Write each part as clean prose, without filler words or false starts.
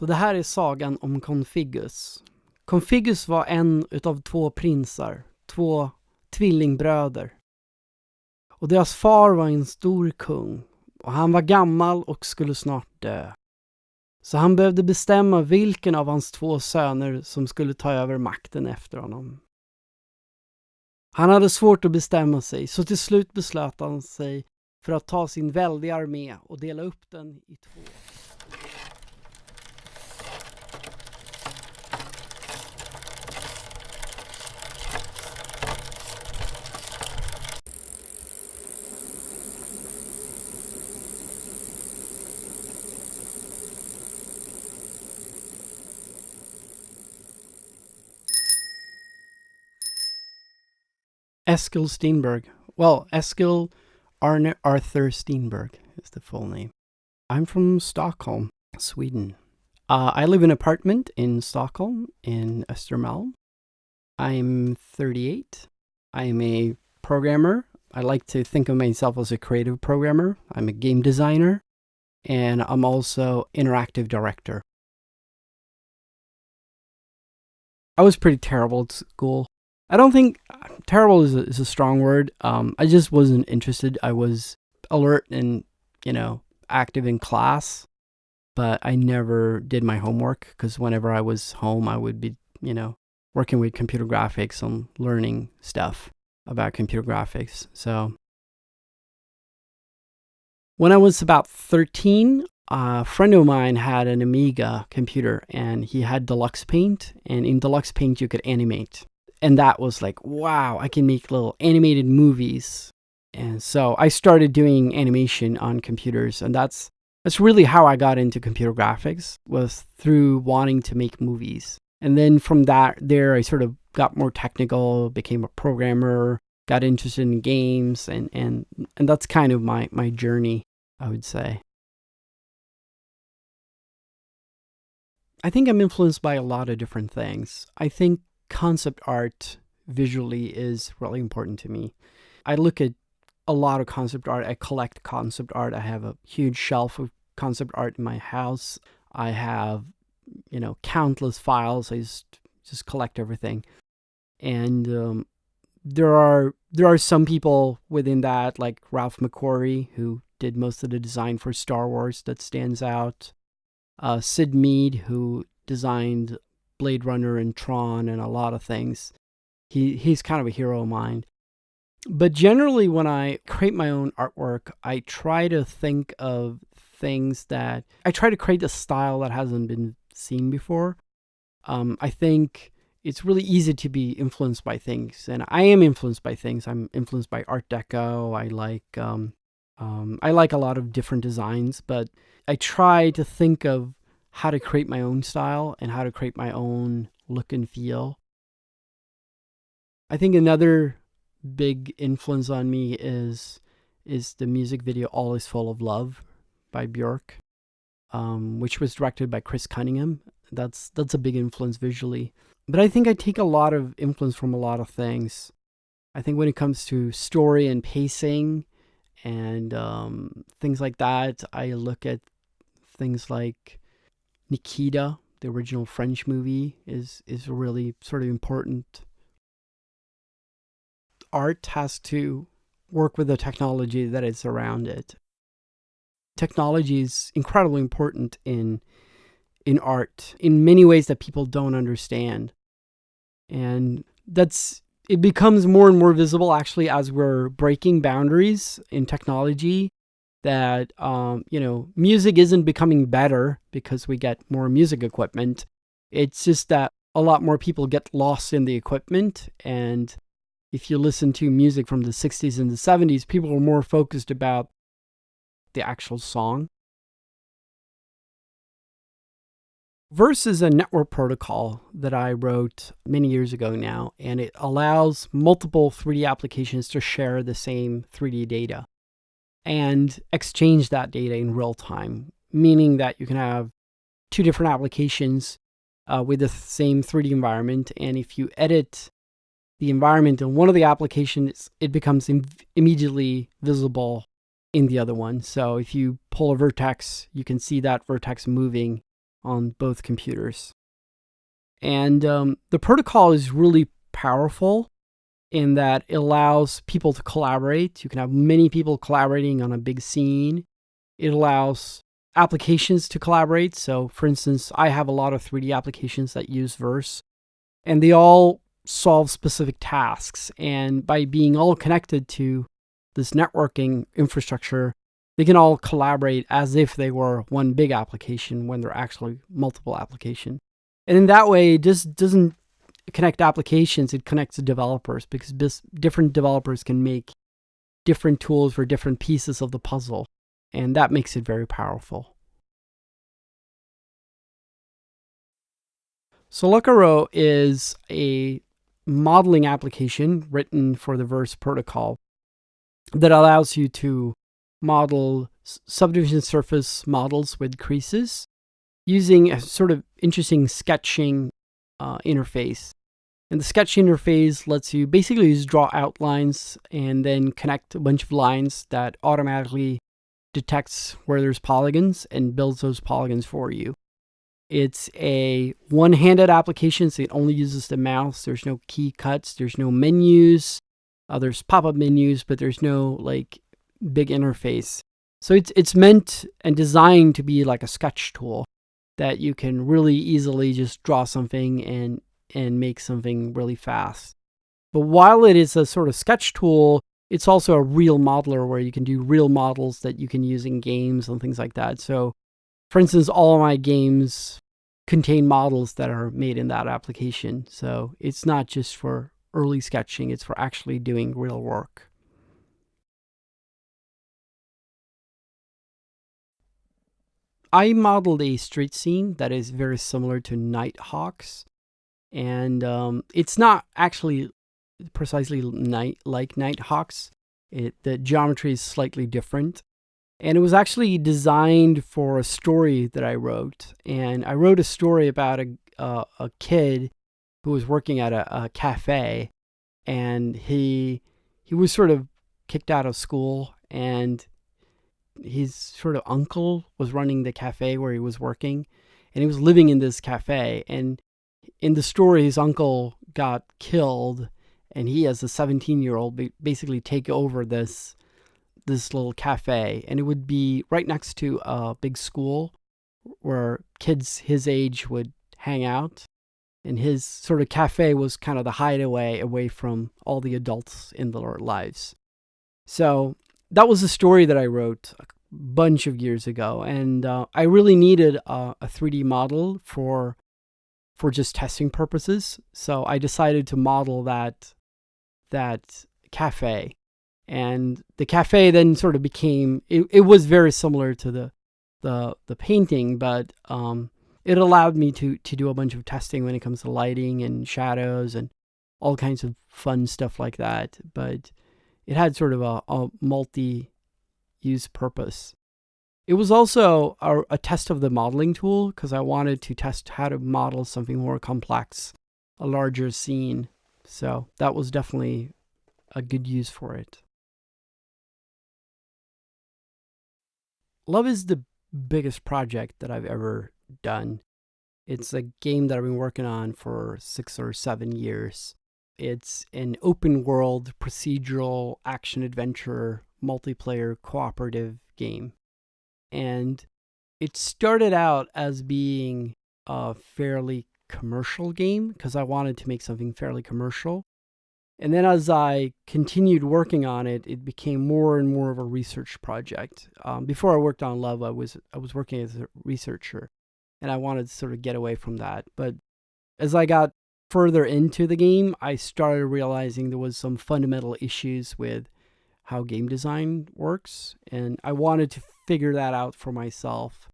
Så det här är sagan om Configus. Configus var en utav 2 prinsar, 2 tvillingbröder. Och deras far var en stor kung och han var gammal och skulle snart dö. Så han behövde bestämma vilken av hans 2 söner som skulle ta över makten efter honom. Han hade svårt att bestämma sig, så till slut beslöt han sig för att ta sin väldiga armé och dela upp den i 2. Eskil Steenberg. Well, Eskil Arthur Steenberg is the full name. I'm from Stockholm, Sweden. I live in an apartment in Stockholm, in Östermalm. I'm 38. I'm a programmer. I like to think of myself as a creative programmer. I'm a game designer, and I'm also interactive director. I was pretty terrible at school. I don't think terrible is a strong word. I just wasn't interested. I was alert and, active in class, but I never did my homework because whenever I was home, I would be, working with computer graphics and learning stuff about computer graphics. So when I was about 13, a friend of mine had an Amiga computer and he had Deluxe Paint, and in Deluxe Paint you could animate. And that was like, wow, I can make little animated movies. And so I started doing animation on computers, and that's really how I got into computer graphics, was through wanting to make movies. And then from there I sort of got more technical, became a programmer, got interested in games, and that's kind of my journey, I would say. I think I'm influenced by a lot of different things. I think concept art visually is really important to me. I look at a lot of concept art. I collect concept art. I have a huge shelf of concept art in my house. I have, countless files. I just collect everything. And there are some people within that, like Ralph McQuarrie, who did most of the design for Star Wars, that stands out. Sid Mead, who designed Blade Runner and Tron and a lot of things. He's kind of a hero of mine. But generally, when I create my own artwork, I try to think of things that I try to create a style that hasn't been seen before. I think it's really easy to be influenced by things, and I am influenced by things. I'm influenced by Art Deco. I like a lot of different designs, but I try to think of how to create my own style and how to create my own look and feel. I think another big influence on me is the music video All Is Full of Love by Björk, which was directed by Chris Cunningham. That's a big influence visually. But I think I take a lot of influence from a lot of things. I think when it comes to story and pacing and things like that, I look at things like Nikita, the original French movie, is really sort of important. Art has to work with the technology that is around it. Technology is incredibly important in art in many ways that people don't understand. And it becomes more and more visible actually as we're breaking boundaries in technology, that music isn't becoming better because we get more music equipment. It's just that a lot more people get lost in the equipment, and if you listen to music from the 60s and the 70s, people were more focused about the actual song. Verse is a network protocol that I wrote many years ago now, and it allows multiple 3D applications to share the same 3D data and exchange that data in real time, meaning that you can have 2 different applications with the same 3D environment, and if you edit the environment in one of the applications, it becomes immediately visible in the other one. So if you pull a vertex, you can see that vertex moving on both computers. And the protocol is really powerful in that it allows people to collaborate. You can have many people collaborating on a big scene. It allows applications to collaborate. So, for instance, I have a lot of 3D applications that use Verse, and they all solve specific tasks. And by being all connected to this networking infrastructure, they can all collaborate as if they were one big application when they're actually multiple applications. And in that way, it just doesn't connect applications, it connects the developers, because different developers can make different tools for different pieces of the puzzle. And that makes it very powerful. So Locaro is a modeling application written for the Verse protocol that allows you to model subdivision surface models with creases using a sort of interesting sketching interface. And the sketch interface lets you basically just draw outlines and then connect a bunch of lines that automatically detects where there's polygons and builds those polygons for you. It's a one-handed application, so it only uses the mouse. There's no key cuts, there's no menus. There's pop-up menus, but there's no like big interface. So it's meant and designed to be like a sketch tool that you can really easily just draw something and make something really fast. But while it is a sort of sketch tool, it's also a real modeler where you can do real models that you can use in games and things like that. So, for instance, all of my games contain models that are made in that application. So it's not just for early sketching, it's for actually doing real work. I modeled a street scene that is very similar to Nighthawk's, and it's not actually precisely like Nighthawk's. The geometry is slightly different, and it was actually designed for a story that I wrote. And I wrote a story about a kid who was working at a cafe, and he was sort of kicked out of school, and his sort of uncle was running the cafe where he was working, and he was living in this cafe. And in the story, his uncle got killed, and he, as a 17-year-old, basically take over this little cafe. And it would be right next to a big school where kids his age would hang out. And his sort of cafe was kind of the hideaway away from all the adults in their lives. So that was a story that I wrote a bunch of years ago, and I really needed a 3D model for just testing purposes. So I decided to model that cafe, and the cafe then sort of became. It was very similar to the painting, but it allowed me to do a bunch of testing when it comes to lighting and shadows and all kinds of fun stuff like that. But it had sort of a multi-use purpose. It was also a test of the modeling tool, because I wanted to test how to model something more complex, a larger scene. So that was definitely a good use for it. Love is the biggest project that I've ever done. It's a game that I've been working on for 6 or 7 years. It's an open world procedural action adventure multiplayer cooperative game. And it started out as being a fairly commercial game because I wanted to make something fairly commercial. And then as I continued working on it, it became more and more of a research project. Before I worked on Love, I was working as a researcher, and I wanted to sort of get away from that. But as I got further into the game, I started realizing there was some fundamental issues with how game design works, and I wanted to figure that out for myself.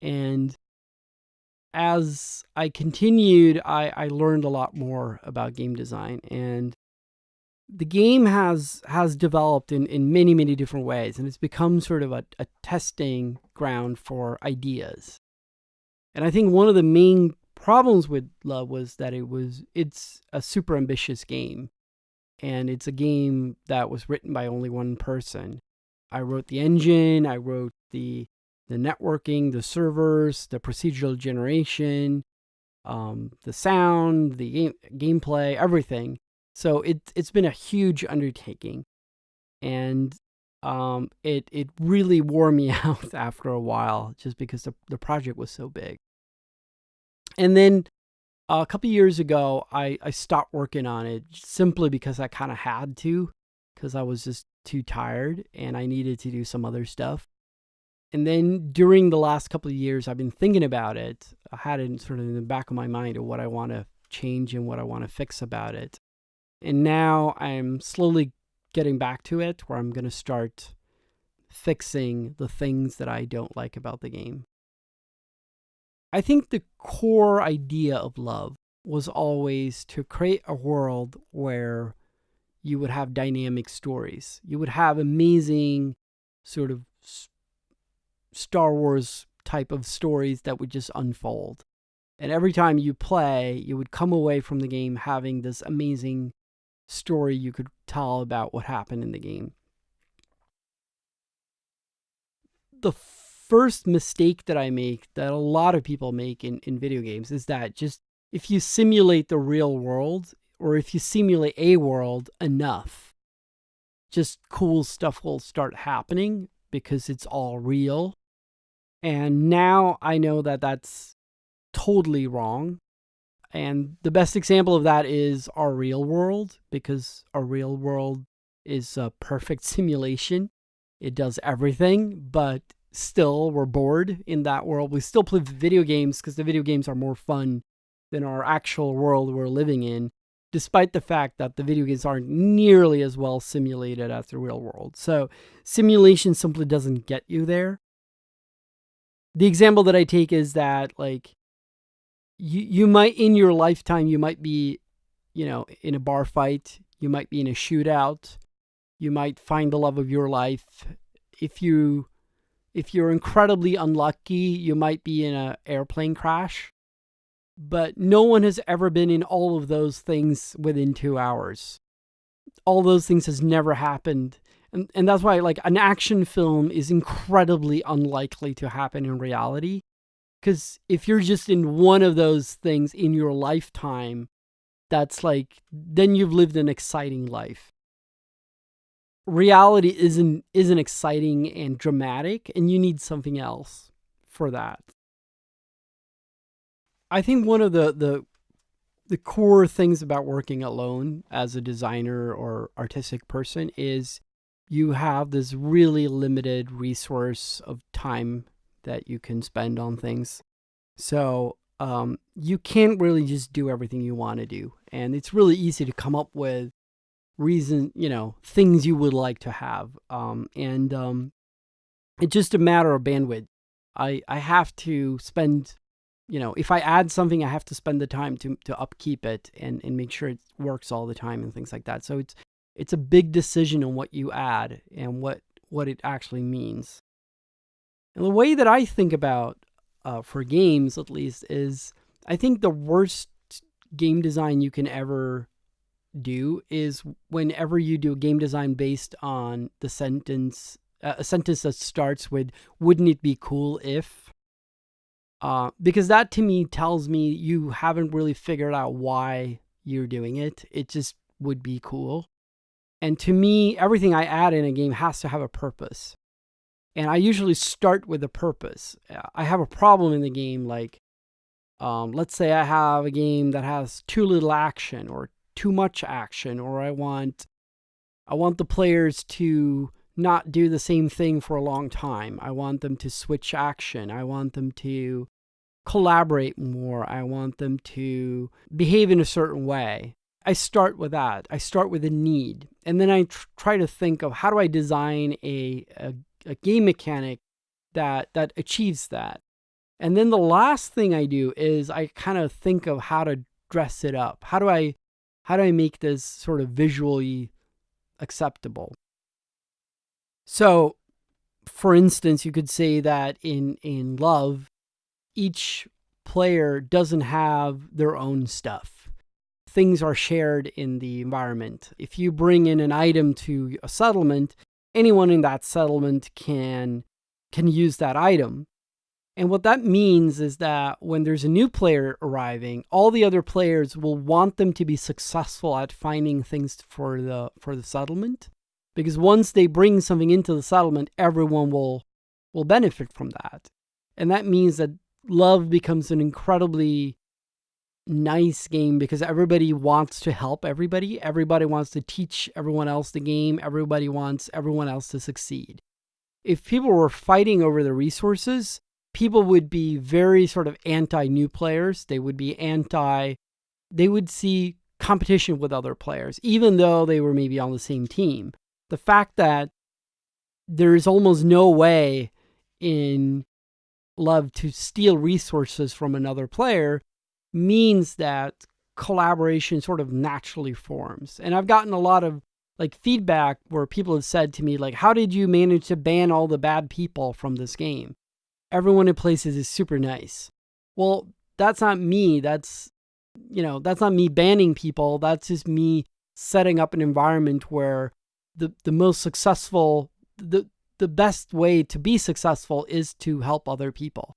And as I continued, I learned a lot more about game design, and the game has developed in many, many different ways, and it's become sort of a testing ground for ideas. And I think one of the main problems with Love was that it's a super ambitious game, and it's a game that was written by only one person. I wrote the engine, I wrote the the networking, the servers, the procedural generation, the sound, the gameplay, everything. So it's been a huge undertaking, and it really wore me out after a while, just because the project was so big. And then a couple years ago, I stopped working on it simply because I kind of had to, because I was just too tired and I needed to do some other stuff. And then during the last couple of years, I've been thinking about it. I had it sort of in the back of my mind of what I want to change and what I want to fix about it. And now I'm slowly getting back to it, where I'm going to start fixing the things that I don't like about the game. I think the core idea of Love was always to create a world where you would have dynamic stories. You would have amazing sort of Star Wars type of stories that would just unfold. And every time you play, you would come away from the game having this amazing story you could tell about what happened in the game. The first mistake that I make, that a lot of people make in video games, is that just if you simulate the real world, or if you simulate a world enough, just cool stuff will start happening because it's all real. And now I know that that's totally wrong. And the best example of that is our real world, because our real world is a perfect simulation. It does everything, but still we're bored in that world. We still play video games because the video games are more fun than our actual world we're living in, despite the fact that the video games aren't nearly as well simulated as the real world. So simulation simply doesn't get you there. The example that I take is that, like, you might, in your lifetime, you might be, in a bar fight, you might be in a shootout, you might find the love of your life. If you're incredibly unlucky, you might be in an airplane crash. But no one has ever been in all of those things within 2 hours. All those things has never happened. And that's why, like, an action film is incredibly unlikely to happen in reality. Because if you're just in one of those things in your lifetime, that's like, then you've lived an exciting life. Reality isn't exciting and dramatic, and you need something else for that. I think one of the core things about working alone as a designer or artistic person is you have this really limited resource of time that you can spend on things. So you can't really just do everything you want to do. And it's really easy to come up with things you would like to have. It's just a matter of bandwidth. I have to spend, if I add something, I have to spend the time to upkeep it and make sure it works all the time and things like that. So it's a big decision on what you add and what it actually means. And the way that I think about, for games at least, is I think the worst game design you can ever do is whenever you do game design based on a sentence that starts with, wouldn't it be cool if? Because that to me tells me you haven't really figured out why you're doing it. It just would be cool. And to me, everything I add in a game has to have a purpose. And I usually start with a purpose. I have a problem in the game, like, let's say I have a game that has too little action or too much action, or I want the players to not do the same thing for a long time. I want them to switch action. I want them to collaborate more. I want them to behave in a certain way. I start with that. I start with a need. And then I try to think of, how do I design a game mechanic that achieves that? And then the last thing I do is I kind of think of how to dress it up. How do I make this sort of visually acceptable? So, for instance, you could say that in Love, each player doesn't have their own stuff. Things are shared in the environment. If you bring in an item to a settlement, anyone in that settlement can can use that item. And what that means is that when there's a new player arriving, all the other players will want them to be successful at finding things for the settlement. Because once they bring something into the settlement, everyone will benefit from that. And that means that Love becomes an incredibly nice game because everybody wants to help everybody. Everybody wants to teach everyone else the game. Everybody wants everyone else to succeed. If people were fighting over the resources, people would be very sort of anti-new players. They would see competition with other players, even though they were maybe on the same team. The fact that there is almost no way in Love to steal resources from another player means that collaboration sort of naturally forms. And I've gotten a lot of feedback where people have said to me, how did you manage to ban all the bad people from this game? Everyone who plays is super nice. Well, that's not me. That's not me banning people. That's just me setting up an environment where the most successful, the best way to be successful is to help other people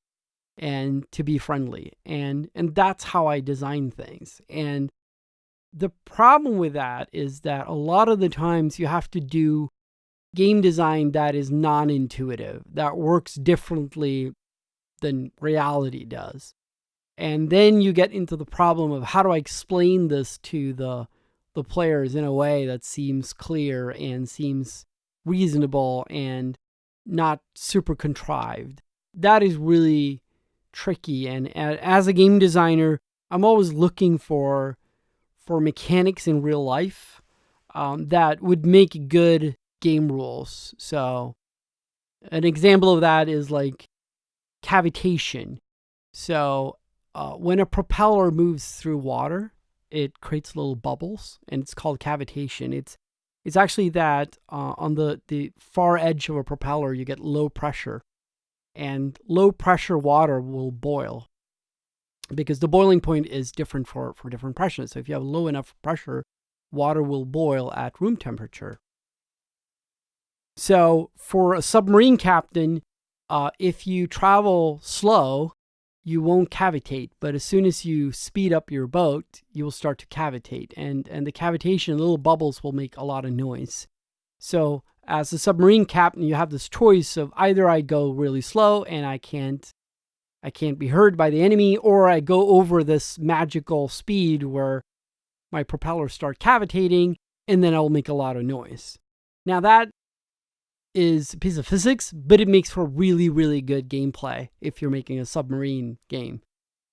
and to be friendly. And that's how I design things. And the problem with that is that a lot of the times you have to do game design that is non-intuitive, that works differently than reality does. And then you get into the problem of how do I explain this to the players in a way that seems clear and seems reasonable and not super contrived. That is really tricky. And as a game designer, I'm always looking for mechanics in real life that would make good game rules. So an example of that is cavitation. So when a propeller moves through water, it creates little bubbles, and it's called cavitation. It's actually that on the far edge of a propeller, you get low pressure, and low pressure water will boil because the boiling point is different for different pressures. So if you have low enough pressure, water will boil at room temperature. So for a submarine captain, if you travel slow, you won't cavitate. But as soon as you speed up your boat, you will start to cavitate. And the cavitation, little bubbles will make a lot of noise. So as a submarine captain, you have this choice of either I go really slow and I can't be heard by the enemy, or I go over this magical speed where my propellers start cavitating and then I'll make a lot of noise. Now that is a piece of physics, but it makes for really, really good gameplay if you're making a submarine game,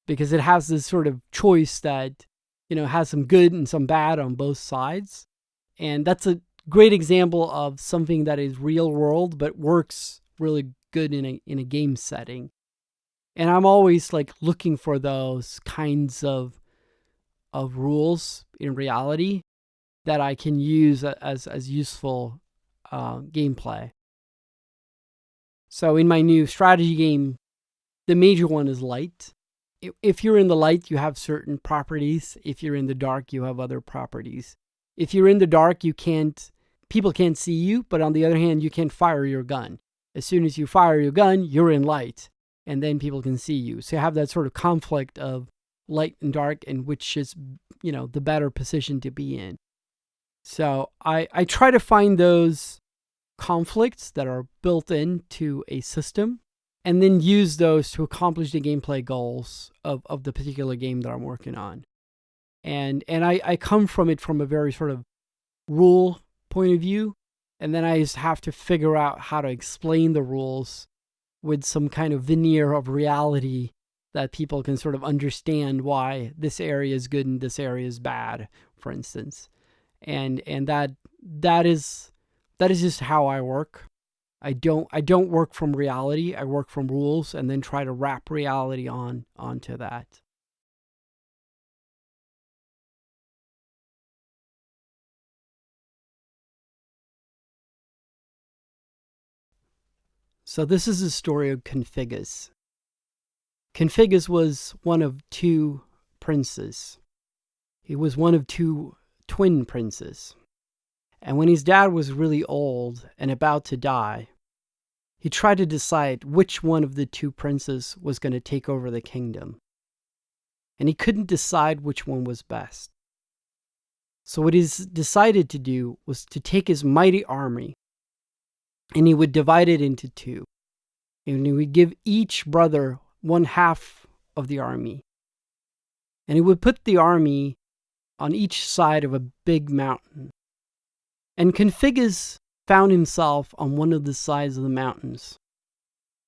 because it has this sort of choice that, has some good and some bad on both sides. And that's a great example of something that is real world, but works really good in a game setting. And I'm always looking for those kinds of rules in reality that I can use as useful gameplay. So in my new strategy game, the major one is light. If you're in the light, you have certain properties. If you're in the dark, you have other properties. If you're in the dark, people can't see you, but on the other hand, you can't fire your gun. As soon as you fire your gun, you're in light, and then people can see you. So you have that sort of conflict of light and dark, and which is, the better position to be in. So I try to find those conflicts that are built into a system and then use those to accomplish the gameplay goals of the particular game that I'm working on. And I come from it from a very sort of rule point of view, and then I just have to figure out how to explain the rules with some kind of veneer of reality that people can sort of understand why this area is good and this area is bad, for instance. And that is just how I work. I don't work from reality. I work from rules and then try to wrap reality onto that. So this is the story of Configus. Configus was one of two princes. He was one of two twin princes. And when his dad was really old and about to die, he tried to decide which one of the two princes was going to take over the kingdom. And he couldn't decide which one was best. So what he decided to do was to take his mighty army, and he would divide it into two. And he would give each brother one half of the army. And he would put the army on each side of a big mountain. And Configus found himself on one of the sides of the mountains.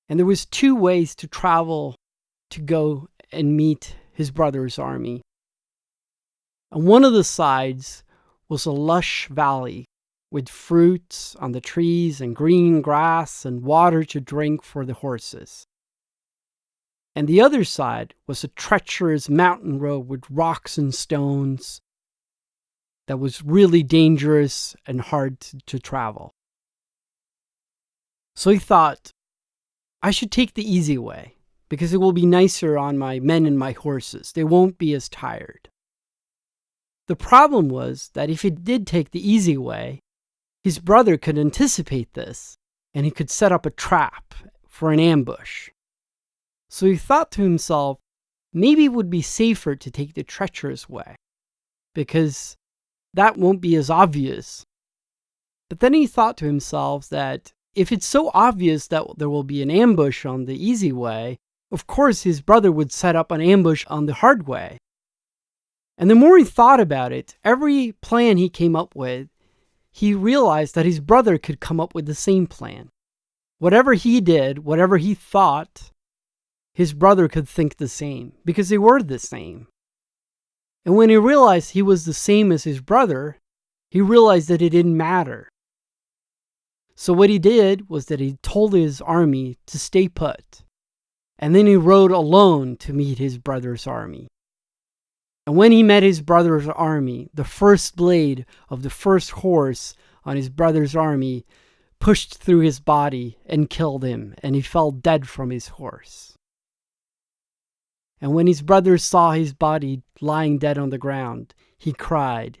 And there was two ways to travel to go and meet his brother's army. On one of the sides was a lush valley with fruits on the trees and green grass and water to drink for the horses. And the other side was a treacherous mountain road with rocks and stones that was really dangerous and hard to travel. So he thought, I should take the easy way because it will be nicer on my men and my horses. They won't be as tired. The problem was that if he did take the easy way, his brother could anticipate this and he could set up a trap for an ambush. So he thought to himself, maybe it would be safer to take the treacherous way because that won't be as obvious. But then he thought to himself that if it's so obvious that there will be an ambush on the easy way, of course his brother would set up an ambush on the hard way. And the more he thought about it, every plan he came up with, he realized that his brother could come up with the same plan. Whatever he did, whatever he thought, his brother could think the same because they were the same. And when he realized he was the same as his brother, he realized that it didn't matter. So what he did was that he told his army to stay put. And then he rode alone to meet his brother's army. And when he met his brother's army, the first blade of the first horse on his brother's army pushed through his body and killed him, and he fell dead from his horse. And when his brother saw his body lying dead on the ground, he cried,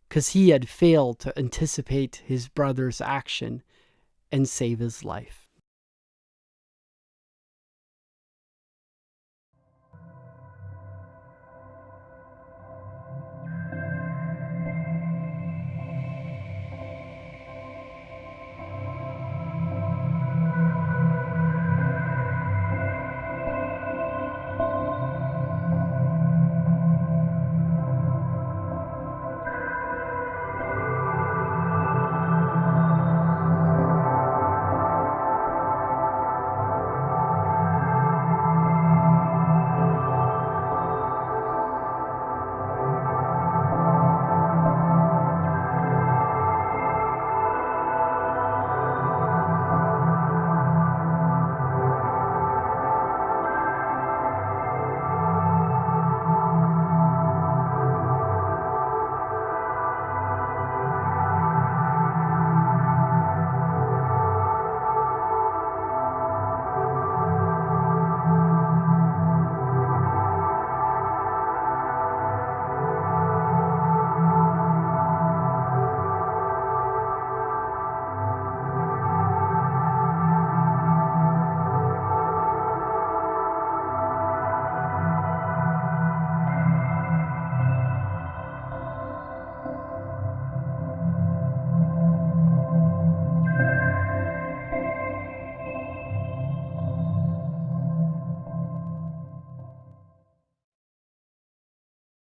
because he had failed to anticipate his brother's action and save his life.